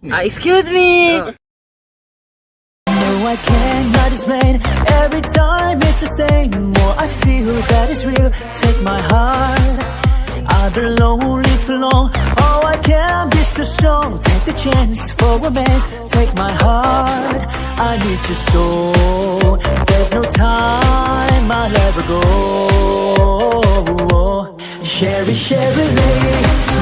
Excuse me. No, I cannot explain. Every time it's the same. More I feel that it's real. Take my heart. I've been lonely too long. Oh, I can't be so strong. Take the chance for romance. Take my heart. I need you so. There's no time I'll ever go. Share it, lady.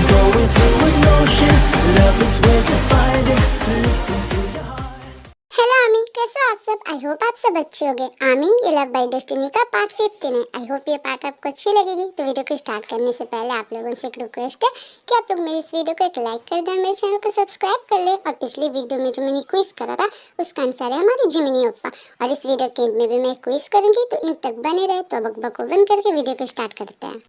Going through an ocean. Love is where to find it. Listen to your heart. Hello आमी, कैसे हो आप सब? I hope आप सब अच्छे होंगे। आमी, ये लव बाय डेस्टिनी का पार्ट 15 है। आई होप ये पार्ट आपको अच्छी लगेगी। तो वीडियो को स्टार्ट करने से पहले आप लोगों से एक रिक्वेस्ट है कि आप लोग मेरे इस वीडियो को एक लाइक कर दें, मेरे चैनल को सब्सक्राइब कर ले। और पिछली वीडियो में जो मैंने क्विज करा था उसका आंसर है हमारे जिमिनी ओप्पा। और इस वीडियो के एंड में भी मैं क्विज करूंगी, तो इन तक बने रहे। तो बकबक को बंद करके वीडियो को स्टार्ट करते हैं।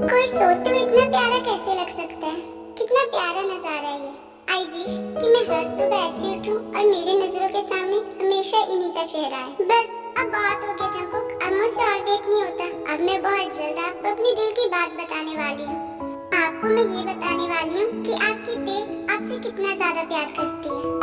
कोई सोते हुए इतना प्यारा कैसे लग सकता है? कितना प्यारा नजारा है ये। आई विश कि मैं हर सुबह ऐसे उठूं और मेरी नजरों के सामने हमेशा इन्हीं का चेहरा है। बस अब बहुत हो गया जंकुक, अब मुझसे और वेट नहीं होता। अब मैं बहुत जल्द आपको अपनी दिल की बात बताने वाली हूँ। आपको मैं ये बताने वाली हूँ कि आपकी दिल आपसे कितना ज्यादा प्यार करती है।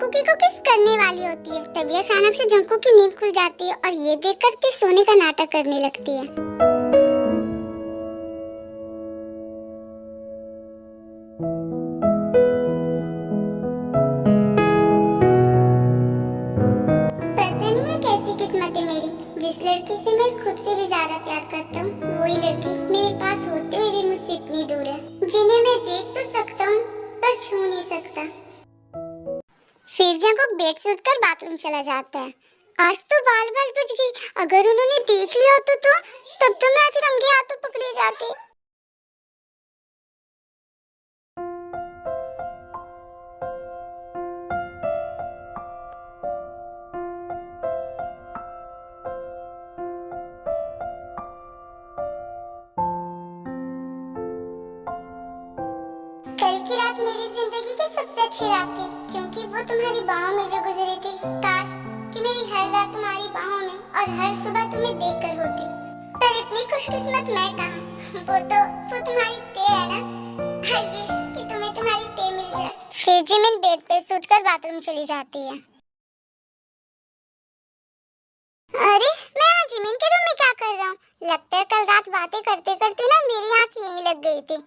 कुकी को किस करने वाली होती है, तभी अचानक से जंकू की नींद खुल जाती है और ये देखकर ते सोने का नाटक करने लगती है। पता नहीं है कैसी किस्मत है मेरी, जिस लड़की से मैं खुद से भी ज्यादा प्यार करता हूँ वही लड़की मेरे पास होते हुए भी मुझसे इतनी दूर है, जिन्हें मैं देख तो सकता हूँ पर छू नहीं सकता। फिर जंकुक बेड से उठकर बाथरूम चला जाता है। आज तो बाल बच गई। अगर उन्होंने देख लिया होता तब तो मैं आज रंगे हाथों पकड़े जाते। कल की रात मेरी जिंदगी की सबसे अच्छी रात थी, क्योंकि वो तुम्हारी बाहों में जो गुजरी थी। काश कि मेरी हर रात तुम्हारी बाहों में और हर सुबह तुम्हें देखकर होती। पर इतनी खुशकिस्मत मैं कहाँ, वो तुम्हारी ते है ना। आई विश कि तुम्हें तुम्हारी ते मिल जाए। फिर जिमिन बेड पे से उठकर बाथरूम चली जाती है। अरे मैं आज जिमिन के रूम में क्या कर रहा हूँ? लगता है कल रात बातें करते करते ना मेरी आँख यहीं लग गई थी।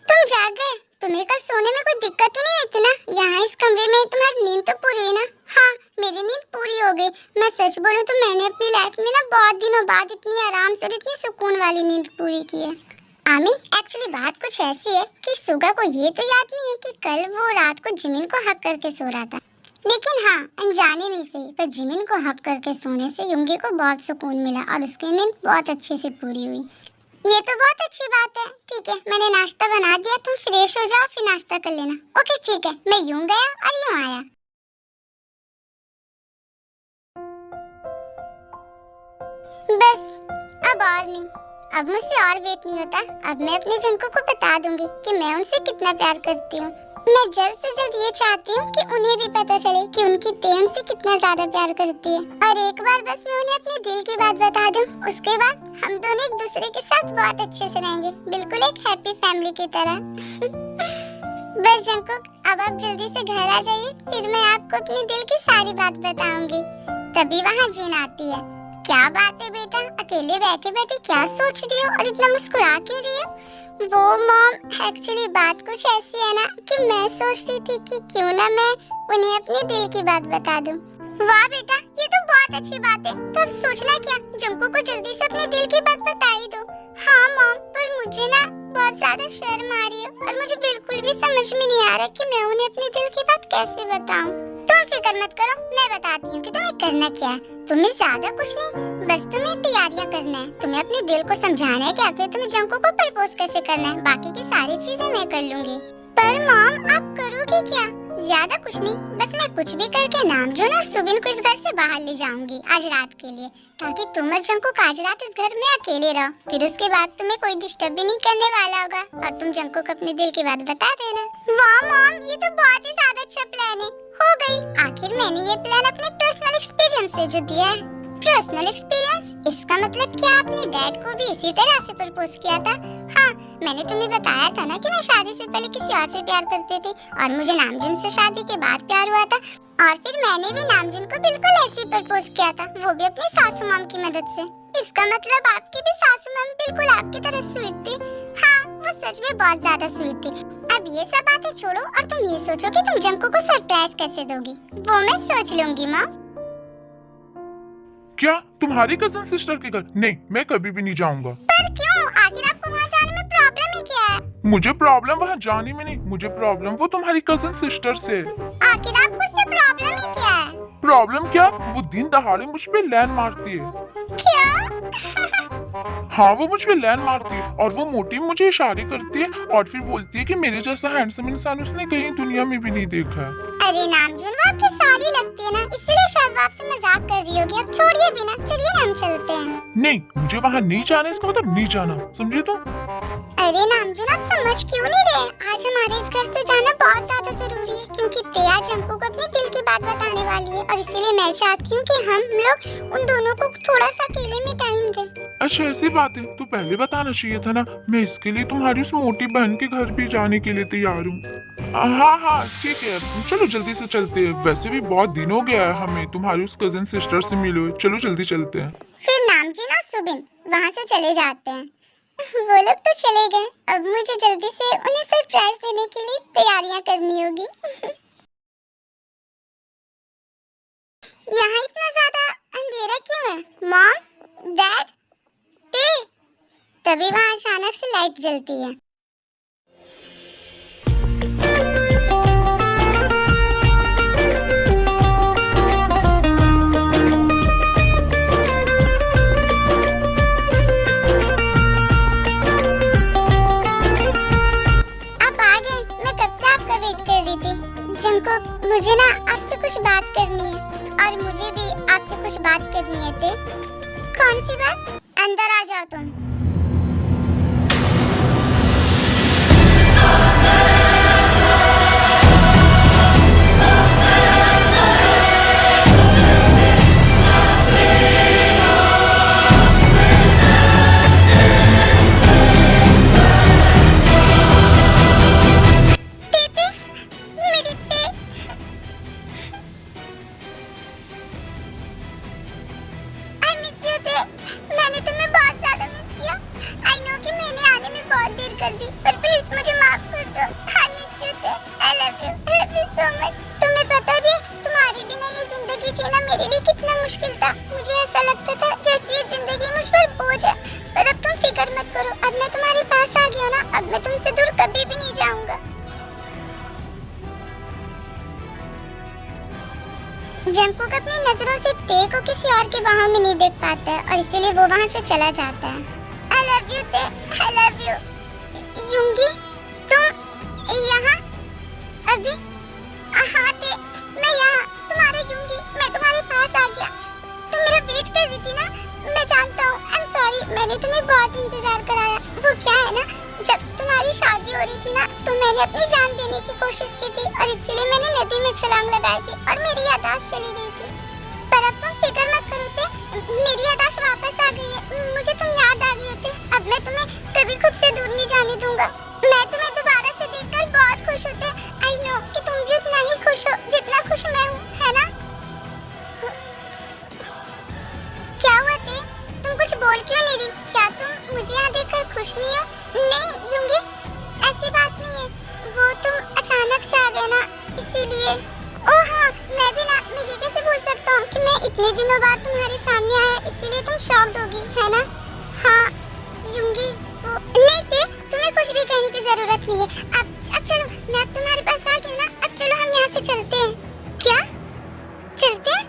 तुम जाग गए? तुम्हें कल सोने में कोई दिक्कत तो नहीं हुई थी ना? यहाँ इस कमरे में तुम्हारी नींद तो पूरी हुई ना? हाँ, मेरी नींद पूरी हो गई। मैं सच बोलूं तो मैंने अपनी लाइफ में ना बहुत दिनों बाद इतनी आराम से और इतनी सुकून वाली नींद पूरी की है। आमी, एक्चुअली बात कुछ ऐसी है कि सुगा को ये तो याद नहीं है कि कल वो रात को जिमिन को हक करके सो रहा था। लेकिन हाँ, अनजाने में सही, पर जिमिन को हक करके सोने से युंगी को बहुत सुकून मिला और उसकी नींद बहुत अच्छे से पूरी हुई। ये तो बहुत अच्छी बात है। ठीक है, मैंने नाश्ता बना दिया, तुम फ्रेश हो जाओ फिर नाश्ता कर लेना। ओके ठीक है, मैं यूं गया और यूं आया। बस अब और नहीं, अब मुझसे और वेट नहीं होता। अब मैं अपने जंकू को बता दूंगी कि मैं उनसे कितना प्यार करती हूँ। मैं जल्द से जल्द ये चाहती हूँ कि उन्हें भी पता चले कि उनकी ते उनसे कितना ज्यादा प्यार करती है। और एक बार बस मैं उन्हें अपने दिल की बात बता दूँ, उसके बाद हम दोनों एक दूसरे के साथ बहुत अच्छे से रहेंगे, बिल्कुल एक हैप्पी फैमिली की तरह। बस जंकुक, अब आप जल्दी से घर आ जाइए, फिर मैं आपको अपने दिल की सारी बात बताऊंगी। तभी वहाँ जिन आती है। क्या बात है बेटा, अकेले बैठे बैठे क्या सोच रही हो और इतना मुस्कुरा क्यों रही हो? वो मॉम, एक्चुअली बात कुछ ऐसी है ना कि मैं सोच रही थी कि क्यों ना मैं उन्हें अपने दिल की बात बता दूं। वाह बेटा, ये तो बहुत अच्छी बात है। तो अब सोचना क्या, जंकू को जल्दी से अपने दिल की बात बता ही दो। हाँ मॉम, पर मुझे ना बहुत ज्यादा शर्म आ रही है और मुझे बिल्कुल भी समझ में नहीं आ रहा कि मैं उन्हें अपने दिल की बात कैसे बताऊं। तुम फिक्र मत करो, मैं बताती हूँ कि तुम्हें करना क्या है। तुम्हें ज्यादा कुछ नहीं, बस तुम्हें तैयारियां करना है। तुम्हें अपने दिल को समझाना है कि आखिर तुम्हें जंको को प्रपोज कैसे करना है। बाकी की सारी चीजें मैं कर लूंगी। पर मॉम आप करोगे क्या? ज्यादा कुछ नहीं, बस मैं कुछ भी करके नामजोन और सुबिन को इस घर से बाहर ले जाऊंगी आज रात के लिए, ताकि तुम और जंको आज रात इस घर में अकेले रहो। फिर उसके बाद तुम्हें कोई डिस्टर्ब भी नहीं करने वाला होगा और तुम जंको को अपने दिल की बात बता देना। वाह मॉम, ये तो बहुत ही ज्यादा अच्छा प्लान है। हो गई, आखिर मैंने ये प्लान अपने पर्सनल एक्सपीरियंस से जो दिया है। Personal experience? इसका मतलब क्या आपने डैड को भी इसी तरह से प्रपोज किया था? हाँ, मैंने तुम्हें बताया था ना कि मैं शादी से पहले किसी और से प्यार करती थी और मुझे नामजुन से शादी के बाद प्यार हुआ था। और फिर मैंने भी नामजुन को बिल्कुल ऐसे ही प्रपोज किया था, वो भी अपनी सासू माम की मदद से। इसका मतलब आपकी भी सासू माम बिल्कुल आपकी तरह स्वीट थी। हाँ, वो सच में बहुत ज्यादा स्वीट थी। अब ये सब बातें छोड़ो और तुम ये सोचो कि तुम जंको को सरप्राइज कैसे दोगी। वो मैं सोच लूंगी माँ। क्या तुम्हारी कजन सिस्टर के घर? नहीं, मैं कभी भी नहीं जाऊंगा। पर क्यों? आखिर आपको वहाँ जाने में प्रॉब्लम ही क्या है? मुझे प्रॉब्लम वहाँ जाने में नहीं, मुझे प्रॉब्लम वो तुम्हारी कजन सिस्टर से। आखिर आपको उससे प्रॉब्लम ही क्या है? प्रॉब्लम क्या? वो दिन दहाड़े मुझ पे लैन मारती है। क्या? हाँ, वो मुझ पे लैन मारती है और वो मोटी मुझे इशारे करती है और फिर बोलती है कि मेरे जैसा हैंडसम इंसान उसने कहीं दुनिया में भी नहीं देखा है। अरे नामजुन, वो आपकी साली लगती है ना, इसलिए शायद वो आपसे मजाक कर रही होगी। अब छोड़िए भी ना, चलिए ना हम चलते हैं। नहीं, मुझे वहाँ नहीं जाना, इसका मतलब नहीं जाना, समझे तुम? अरे नामजुन, आप समझ क्यों नहीं रहे? आज हमारे इस घर से जाना बहुत ज्यादा जरूरी है, क्योंकि तेया जंको को अपने दिल की बात बताने वाली है और इसीलिए मैं चाहती हूँ कि हम लोग उन दोनों को थोड़ा सा अकेले में टाइम दें। अच्छा, ऐसी बात है तो पहले बताना चाहिए था ना। मैं इसके लिए तुम्हारी उस मोटी बहन के घर भी जाने के लिए तैयार हूँ। हाँ हाँ ठीक है, चलो जल्दी से चलते हैं। वैसे भी बहुत दिन हो गया है हमें तुम्हारी उस कजन सिस्टर से मिले हुए। चलो जल्दी चलते हैं। फिर नामजुन और सुबिन वहाँ से चले जाते हैं। वो लोग तो चले गए, अब मुझे जल्दी से उन्हें सरप्राइज देने के लिए तैयारियां करनी होगी। यहाँ इतना ज्यादा अंधेरा क्यों है? मॉम, डैड, ते? तभी वहाँ अचानक से लाइट जलती है। जंको, मुझे ना आपसे कुछ बात करनी है और मुझे भी आपसे कुछ बात करनी है। ते? कौन सी बात? अंदर आ जाओ तुम। मैंने तुम्हें बहुत ज्यादा मिस किया। आई नो कि मैंने आने में बहुत देर कर दी, पर प्लीज मुझे माफ कर दो। आई मिस यू ते, I love you so much. तुम्हें पता भी है, तुम्हारे बिना ये जिंदगी जीना मेरे लिए कितना मुश्किल था। मुझे ऐसा लगता था जैसे ये जिंदगी मुझ पर बोझ है, पर अब तुम फिक्र मत करो। अब मैं तुम्हारे पास आ गई हूँ ना, अब मैं तुमसे दूर कभी भी नहीं जाऊंगा। जंको अपनी नजरों से ते को किसी और के बाहों में नहीं देख पाता है और इसीलिए वो वहाँ से चला जाता है। I love you ते, I love you। युंगी, तुम यहाँ? अभी? हाँ ते, मैं यहाँ, तुम्हारा युंगी, मैं तुम्हारे पास आ गया। तुम मेरा वेट कर रही थी ना? मैं जानता हूँ, I'm sorry, मैंने तुम्हें बहुत इंतजार कराया। वो क्या है ना, जब तुम्हारी शादी हो रही थी ना, तो मैंने अपनी जान देने की कोशिश की थी और इसीलिए मैंने नदी में छलांग लगाई थी और मेरी याददाश्त चली गई थी। पर अब तुम फिक्र मत करो ते, मेरी याददाश्त वापस आ गई है। मुझे तुम याद आ गई होते। अब मैं तुम्हें कभी खुद से दूर नहीं जाने दूंगा। मैं तुम्हें दोबारा से देखकर बहुत खुश होते। आई नो कि तुम भी उतना ही खुश हो जितना खुश मैं हूँ, है ना? क्या हुआ ते? तुम कुछ बोल क्यों नहीं रही? क्या तुम मुझे यहाँ देखकर खुश नहीं हो? नहीं युंगी, ऐसी बात नहीं है। वो तुम अचानक से आ गए ना, इसीलिए। ओह हाँ, मैं भी ना, मैं ये कैसे बोल सकता हूँ कि मैं इतने दिनों बाद तुम्हारे सामने आया, इसीलिए तुम शॉक्ड होगी, है ना? हाँ युंगी, वो नहीं ते, तुम्हें कुछ भी कहने की जरूरत नहीं है। अब चलो, मैं अब तुम्हारे पास आ गई हूँ ना, अब चलो हम यहाँ से चलते हैं। क्या? चलते हैं?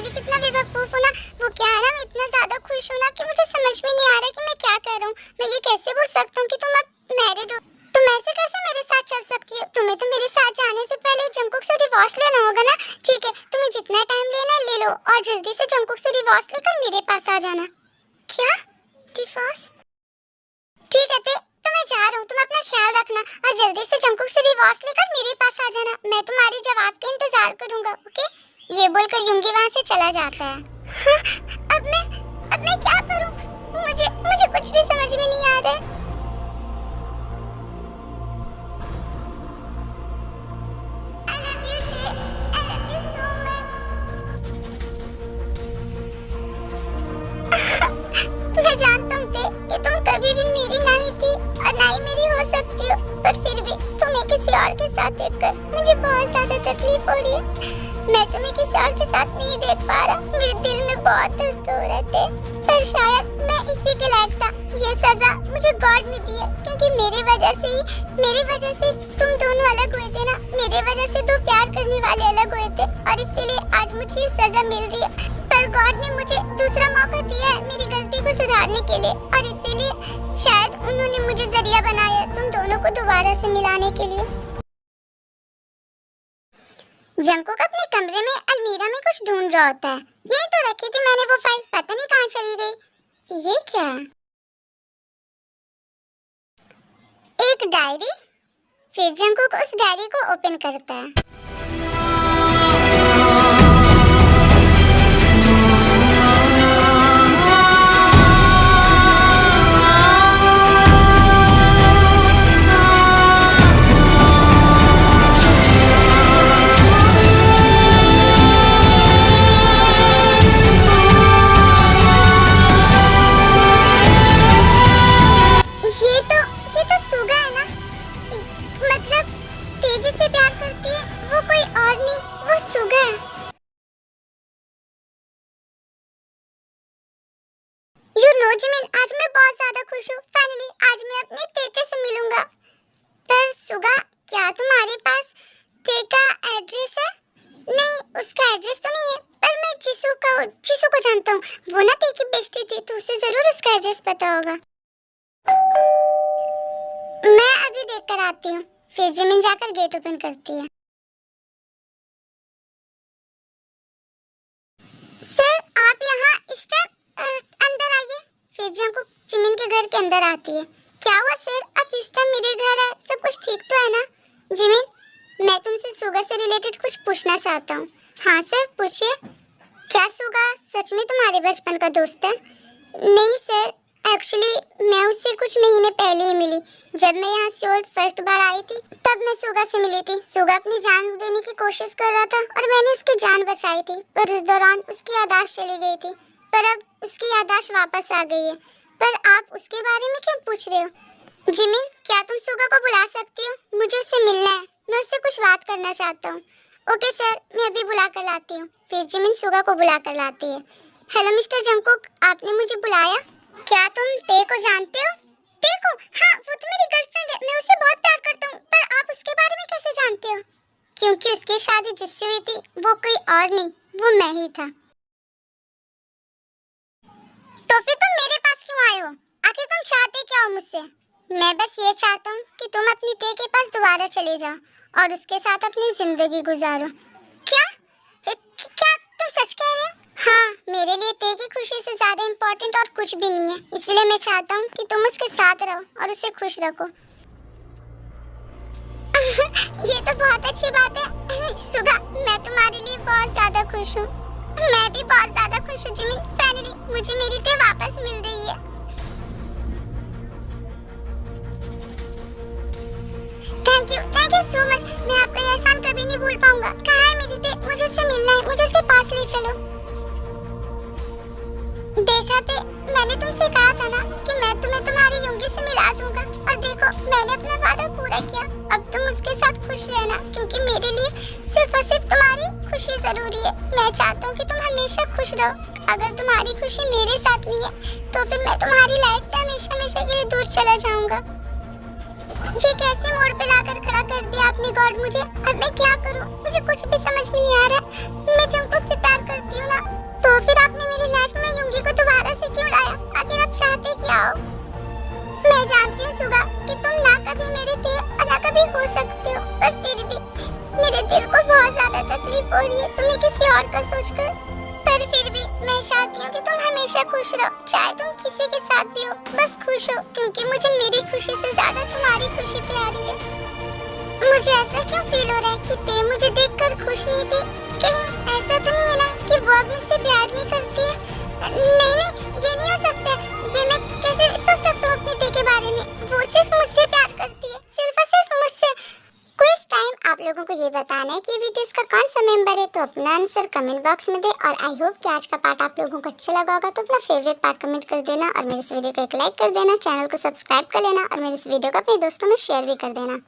मैं भी कितना बेवकूफ हूँ ना। वो क्या है ना, मैं इतना ज्यादा खुश हूँ ना कि मुझे समझ में नहीं आ रहा कि मैं क्या कर रहा हूँ। मैं ये कैसे बोल सकता हूँ कि तुम अब मैरिड हो। तुम ऐसे कैसे मेरे साथ चल सकती हो? तुम्हें तो मेरे साथ जाने से पहले जंगकुक से डिवोर्स लेना होगा ना। ठीक है, तुम्हें जितना टाइम लेना है ले लो और जल्दी से जंगकुक से डिवोर्स लेकर मेरे पास आ जाना। क्या डिवोर्स? ठीक है तो मैं जा रहा हूँ, तुम अपना ख्याल रखना और जल्दी से जंगकुक से डिवोर्स लेकर मेरे पास आ जाना। मैं तुम्हारे जवाब का इंतजार करूंगा, ओके? ये बोलकर युंगी वहाँ से चला जाता है। अब मैं क्या करूँ? मुझे कुछ भी समझ में नहीं आ रहा है। I love you, Tay. I love you so much. मैं जानता हूँ ते कि तुम कभी भी मेरी नहीं थी और ना ही मेरी हो सकती हो, पर फिर भी तुम्हें किसी और के साथ देखकर मुझे बहुत ज्यादा तकलीफ हो रही है। मैं तुम्हें किसी और के साथ नहीं देख पा रहा। मेरे दिल में बहुत दर्द हो रहा है, पर शायद मैं इसी के लायक था। ये सजा मुझे गॉड ने दी है, क्योंकि मेरी वजह से तुम दोनों अलग हुए थे ना। मेरी वजह से दो प्यार करने वाले अलग हुए थे और इसीलिए आज मुझे ये सजा मिल रही है। पर गॉड ने मुझे दूसरा मौका दिया है मेरी गलती को सुधारने के लिए, और इसीलिए शायद उन्होंने मुझे जरिया बनाया है तुम दोनों को दोबारा से मिलाने के लिए। जंगकुक अपने कमरे में अलमीरा में कुछ ढूंढ रहा होता है। यही तो रखी थी मैंने वो फाइल, पता नहीं कहाँ चली गई। ये क्या है? एक डायरी। फिर जंगकुक उस डायरी को ओपन करता है। ये तो सुगा है ना? मतलब तेजी से प्यार करती है, वो कोई और नहीं, वो सुगा है। You know जिमिन, आज मैं बहुत ज्यादा खुश हूँ। फाइनली आज मैं अपने तेते से मिलूंगा। पर सुगा, क्या तुम्हारे पास ते का एड्रेस है? नहीं, उसका एड्रेस तो नहीं है, पर मैं चिसू को जानता हूँ। वो ना ते की बेस्टी थी, तो उसे जरूर उसका एड्रेस पता होगा। मैं अभी देख कर आती हूँ। फिर जिमिन जाकर गेट ओपन करती है। सर, आप यहाँ इस टाइम अंदर आइए। फिर जंगकुक जिमिन के घर के अंदर आती है। क्या हुआ सर, आप इस टाइम मेरे घर आए? सब कुछ ठीक तो है ना? जिमिन, मैं तुमसे सुगा से रिलेटेड कुछ पूछना चाहता हूँ। हाँ सर, पूछिए। क्या सुगा सच में तुम्हारे बचपन का दोस्त है? नहीं सर, एक्चुअली मैं उससे कुछ महीने पहले ही मिली। जब मैं यहाँ सियोल फर्स्ट बार आई थी तब मैं सुगा से मिली थी। सुगा अपनी जान देने की कोशिश कर रहा था और मैंने उसकी जान बचाई थी, पर उस दौरान उसकी याददाश्त चली गई थी। पर अब उसकी याददाश्त वापस आ गई है। पर आप उसके बारे में क्यों पूछ रहे हो? जिमिन, क्या तुम सुगा को बुला सकती हो? मुझे उससे मिलना है, मैं उससे कुछ बात करना चाहता हूँ। ओके सर, मैं अभी बुला कर लाती हूँ। फिर जिमिन सुगा को बुला कर लाती है। हेलो मिस्टर जंगकुक, आपने मुझे बुलाया? क्या तुम ते को जानते हो? ते को? हाँ, वो तो मेरी गर्लफ्रेंड है। मैं उससे बहुत प्यार करता हूँ। पर आप उसके बारे में कैसे जानते हो? क्योंकि उसकी शादी जिससे हुई थी वो कोई और नहीं, वो मैं ही था। तो फिर तुम मेरे पास क्यों आए हो? आखिर तुम चाहते क्या हो मुझसे? मैं बस ये चाहता हूँ कि तुम अपनी ते के पास दोबारा चले जाओ और उसके साथ अपनी जिंदगी गुजारो। क्या तुम सच कह रहे हो? हाँ, मेरे लिए ते की खुशी से ज्यादा इम्पोर्टेंट और कुछ भी नहीं है। इसलिए मैं चाहता हूँ कि तुम उसके साथ रहो और उसे खुश रखो। ये तो बहुत अच्छी बात है सुगा, मैं तुम्हारे लिए बहुत ज्यादा खुश हूँ। मैं भी बहुत ज्यादा खुश हूँ जिमिन। फाइनली मुझे मेरी ते वापस मिल रही है। Thank you so much. मैं आपका ये एहसान कभी नहीं भूल पाऊंगा। कहाँ है मेरी ते? मुझे उससे मिलना है, मुझे उसके पास ले चलो। देखा थे, मैंने तुमसे कहा था ना कि मैं तुम्हें तुम्हारी युंगी से मिला दूंगा, और देखो मैंने अपना वादा पूरा किया। अब तुम उसके साथ खुश रहना, क्योंकि मेरे लिए सिर्फ और सिर्फ तुम्हारी खुशी जरूरी है। मैं चाहता हूँ कि तुम हमेशा खुश रहो। अगर तुम्हारी खुशी मेरे साथ नहीं है तो फिर मैं तुम्हारी लाइफ से हमेशा हमेशा के लिए दूर चला जाऊंगा। ये कैसे मोड़ पे लाकर खड़ा कर दिया आपने गॉड मुझे? अब मैं क्या करूँ? मुझे कुछ भी समझ में नहीं आ रहा। मैं जंगकुक से प्यार करती हूँ ना, तकलीफ हो रही है तुम्हें किसी और का सोचकर, पर फिर भी मैं चाहती हूँ कि तुम हमेशा खुश रहो, चाहे तुम किसी के साथ भी हो, बस खुश हो, क्योंकि मुझे मेरी खुशी से ज्यादा तुम्हारी खुशी प्यारी है। मुझे ऐसा क्यों फील हो रहा है कि ते मुझे देखकर खुश नहीं थे? कहीं ऐसा तो नहीं है ना कि वो अब मुझसे प्यार नहीं करती है? नहीं नहीं, ये नहीं हो सकता। ये मैं कैसे सोच सकता हूँ अपने ते के बारे में? वो सिर्फ मुझसे प्यार करती है, सिर्फ और सिर्फ मुझसे। Quiz time. आप लोगों को ये बताना है कि बीटीएस का कौन सा मेंबर है, तो अपना आंसर कमेंट बॉक्स में दे। और आई होप कि आज का पार्ट आप लोगों को अच्छा लगा होगा, तो अपना फेवरेट पार्ट कमेंट कर देना और मेरे इस वीडियो को एक लाइक कर देना, चैनल को सब्सक्राइब कर लेना और मेरे इस वीडियो को अपने दोस्तों में शेयर भी कर देना।